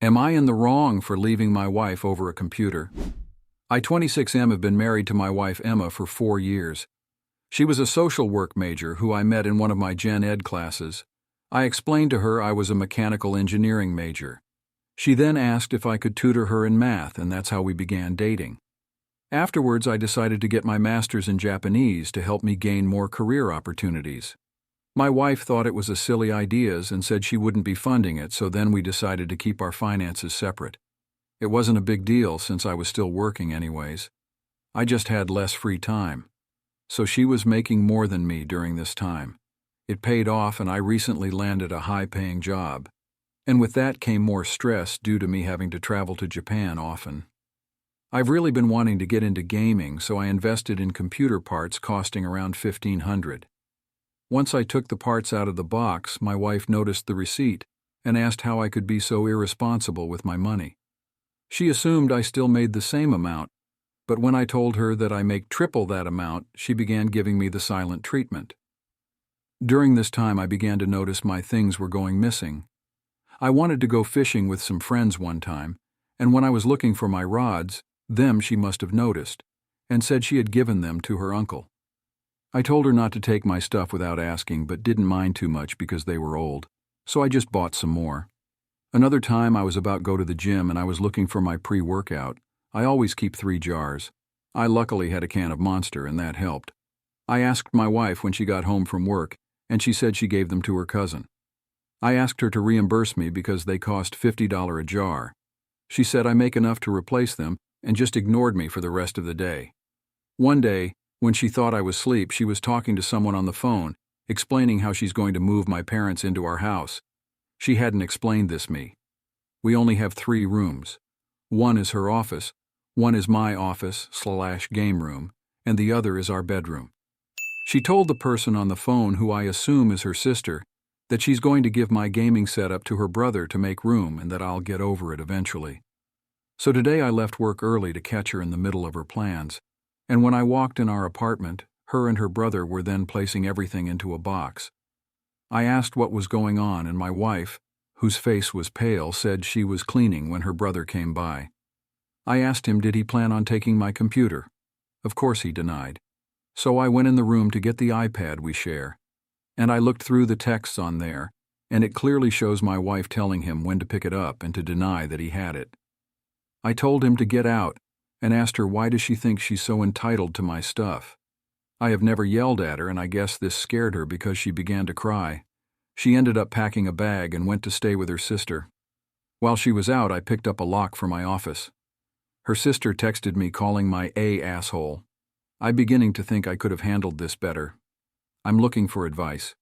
Am I in the wrong for leaving my wife over a computer? I, 26M, have been married to my wife Emma for 4 years. She was a social work major who I met in one of my gen ed classes. I explained to her I was a mechanical engineering major. She then asked if I could tutor her in math, and that's how we began dating. Afterwards, I decided to get my master's in Japanese to help me gain more career opportunities. My wife thought it was a silly idea and said she wouldn't be funding it, so then we decided to keep our finances separate. It wasn't a big deal since I was still working anyways. I just had less free time. So she was making more than me during this time. It paid off, and I recently landed a high-paying job. And with that came more stress due to me having to travel to Japan often. I've really been wanting to get into gaming, so I invested in computer parts costing around $1,500. Once I took the parts out of the box, my wife noticed the receipt and asked how I could be so irresponsible with my money. She assumed I still made the same amount, but when I told her that I make triple that amount, she began giving me the silent treatment. During this time, I began to notice my things were going missing. I wanted to go fishing with some friends one time, and when I was looking for my rods, she must have noticed, and said she had given them to her uncle. I told her not to take my stuff without asking, but didn't mind too much because they were old, so I just bought some more. Another time I was about to go to the gym and I was looking for my pre-workout. I always keep 3 jars. I luckily had a can of Monster and that helped. I asked my wife when she got home from work, and she said she gave them to her cousin. I asked her to reimburse me because they cost $50 a jar. She said I make enough to replace them and just ignored me for the rest of the day. One day, when she thought I was asleep, she was talking to someone on the phone, explaining how she's going to move my parents into our house. She hadn't explained this me. We only have 3 rooms. One is her office, one is my office/game room, and the other is our bedroom. She told the person on the phone, who I assume is her sister, that she's going to give my gaming setup to her brother to make room and that I'll get over it eventually. So today I left work early to catch her in the middle of her plans. And when I walked in our apartment, her and her brother were then placing everything into a box. I asked what was going on, and my wife, whose face was pale, said she was cleaning when her brother came by. I asked him did he plan on taking my computer. Of course he denied. So I went in the room to get the iPad we share. And I looked through the texts on there, and it clearly shows my wife telling him when to pick it up and to deny that he had it. I told him to get out, and asked her why does she think she's so entitled to my stuff. I have never yelled at her, and I guess this scared her because she began to cry. She ended up packing a bag and went to stay with her sister. While she was out, I picked up a lock for my office. Her sister texted me calling my asshole. I'm beginning to think I could have handled this better. I'm looking for advice.